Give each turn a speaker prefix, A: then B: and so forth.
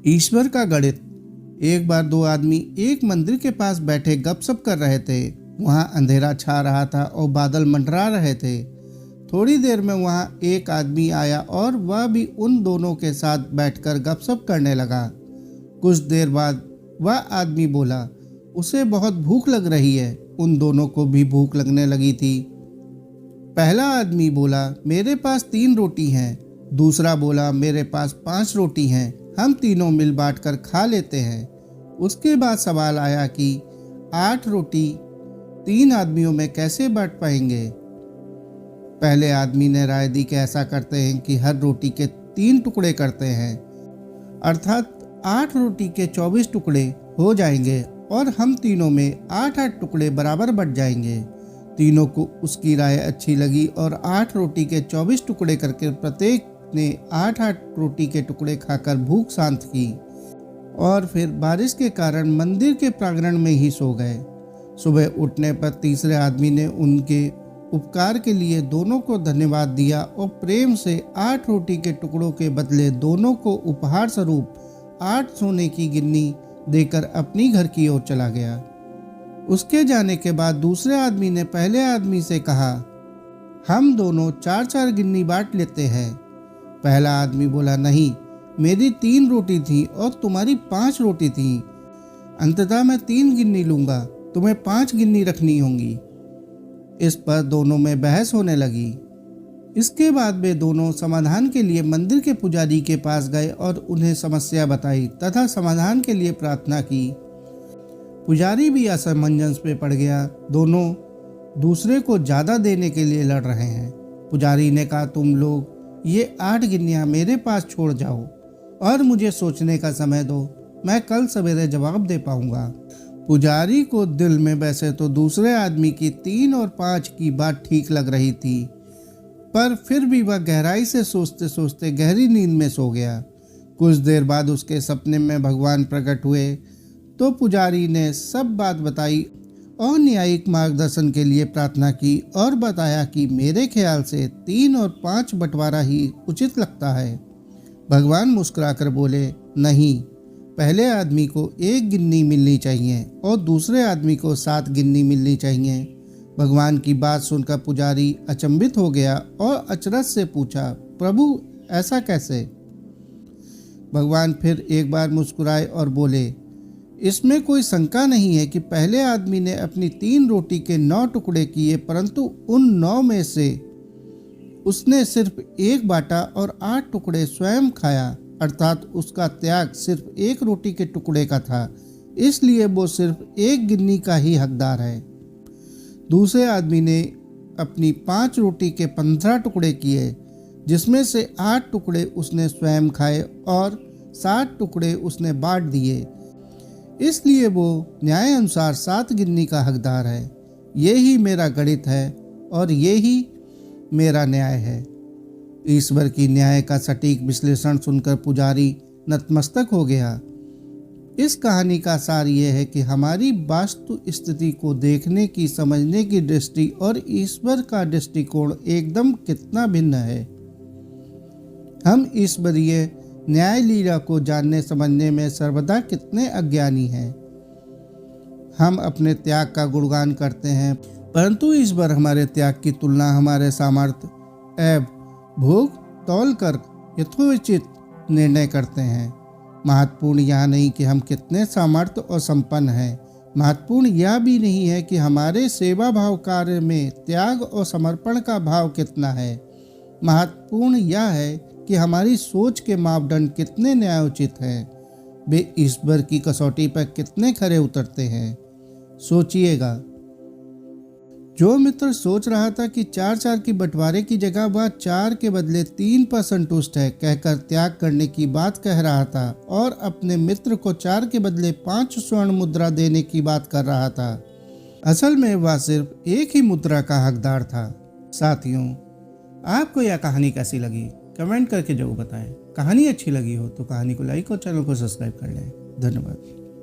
A: ईश्वर का गणित। एक बार दो आदमी एक मंदिर के पास बैठे गपशप कर रहे थे। वहां अंधेरा छा रहा था और बादल मंडरा रहे थे। थोड़ी देर में वहां एक आदमी आया और वह भी उन दोनों के साथ बैठकर गपशप करने लगा। कुछ देर बाद वह आदमी बोला, उसे बहुत भूख लग रही है। उन दोनों को भी भूख लगने लगी थी। पहला आदमी बोला, मेरे पास 3 रोटी हैं। दूसरा बोला, मेरे पास 5 रोटी हैं, हम तीनों मिल बांट कर खा लेते हैं। उसके बाद सवाल आया कि 8 रोटी 3 आदमियों में कैसे बांट पाएंगे। पहले आदमी ने राय दी कि ऐसा करते हैं कि हर रोटी के 3 टुकड़े करते हैं, अर्थात 8 रोटी के 24 टुकड़े हो जाएंगे और हम तीनों में 8-8 टुकड़े बराबर बंट जाएंगे। तीनों को उसकी राय अच्छी लगी और 8 रोटी के 24 टुकड़े करके प्रत्येक ने 8-8 रोटी के टुकड़े खाकर भूख शांत की और फिर बारिश के कारण मंदिर के प्रांगण में ही सो गए। सुबह उठने पर तीसरे आदमी ने उनके उपकार के लिए दोनों को धन्यवाद दिया और प्रेम से 8 रोटी के टुकड़ों के बदले दोनों को उपहार स्वरूप 8 सोने की गिन्नी देकर अपनी घर की ओर चला गया। उसके जाने के बाद दूसरे आदमी ने पहले आदमी से कहा, हम दोनों 4-4 गिन्नी बांट लेते हैं। पहला आदमी बोला, नहीं, मेरी 3 रोटी थी और तुम्हारी 5 रोटी थी। अंततः मैं 3 गिन्नी लूंगा, तुम्हें 5 गिन्नी रखनी होंगी। इस पर दोनों में बहस होने लगी। इसके बाद वे दोनों समाधान के लिए मंदिर के पुजारी के पास गए और उन्हें समस्या बताई तथा समाधान के लिए प्रार्थना की। पुजारी भी असमंजस में पड़ गया। दोनों दूसरे को ज़्यादा देने के लिए लड़ रहे हैं। पुजारी ने कहा, तुम लोग ये 8 गिन्नियाँ मेरे पास छोड़ जाओ और मुझे सोचने का समय दो, मैं कल सवेरे जवाब दे पाऊंगा। पुजारी को दिल में वैसे तो दूसरे आदमी की 3 और 5 की बात ठीक लग रही थी, पर फिर भी वह गहराई से सोचते सोचते गहरी नींद में सो गया। कुछ देर बाद उसके सपने में भगवान प्रकट हुए तो पुजारी ने सब बात बताई और न्यायिक मार्गदर्शन के लिए प्रार्थना की और बताया कि मेरे ख्याल से 3 और 5 बंटवारा ही उचित लगता है। भगवान मुस्कुराकर बोले, नहीं, पहले आदमी को 1 गिन्नी मिलनी चाहिए और दूसरे आदमी को 7 गिन्नी मिलनी चाहिए। भगवान की बात सुनकर पुजारी अचंभित हो गया और अचरज से पूछा, प्रभु ऐसा कैसे। भगवान फिर एक बार मुस्कुराए और बोले, इसमें कोई शंका नहीं है कि पहले आदमी ने अपनी 3 रोटी के 9 टुकड़े किए, परंतु उन 9 में से उसने सिर्फ 1 बांटा और 8 टुकड़े स्वयं खाया, अर्थात उसका त्याग सिर्फ 1 रोटी के टुकड़े का था, इसलिए वो सिर्फ 1 गिन्नी का ही हकदार है। दूसरे आदमी ने अपनी 5 रोटी के 15 टुकड़े किए, जिसमें से 8 टुकड़े उसने स्वयं खाए और 7 टुकड़े उसने बांट दिए, इसलिए वो न्याय अनुसार 7 गिन्नी का हकदार है। ये ही मेरा गणित है और ये ही मेरा न्याय है। ईश्वर की न्याय का सटीक विश्लेषण सुनकर पुजारी नतमस्तक हो गया। इस कहानी का सार ये है कि हमारी वास्तु स्थिति को देखने की, समझने की दृष्टि और ईश्वर का दृष्टिकोण एकदम कितना भिन्न है। हम ईश्वरीय न्याय लीला को जानने समझने में सर्वदा कितने अज्ञानी हैं। हम अपने त्याग का गुणगान करते हैं, परंतु ईश्वर हमारे त्याग की तुलना हमारे सामर्थ्य एवं भोग तौल कर यथोचित निर्णय करते हैं। महत्वपूर्ण यह नहीं कि हम कितने सामर्थ्य और संपन्न हैं, महत्वपूर्ण यह भी नहीं है कि हमारे सेवा भाव कार्य में त्याग और समर्पण का भाव कितना है। महत्वपूर्ण यह है कि हमारी सोच के मापदंड कितने न्यायोचित हैं, वे ईश्वर की कसौटी पर कितने खरे उतरते हैं। सोचिएगा, जो मित्र सोच रहा था कि 4-4 की बंटवारे की जगह वह 4 के बदले 3 पर संतुष्ट है कहकर त्याग करने की बात कह रहा था और अपने मित्र को 4 के बदले 5 स्वर्ण मुद्रा देने की बात कर रहा था, असल में वह सिर्फ 1 ही मुद्रा का हकदार था। साथियों, आपको यह कहानी कैसी लगी कमेंट करके जरूर बताएं। कहानी अच्छी लगी हो तो कहानी को लाइक और चैनल को सब्सक्राइब कर लें। धन्यवाद।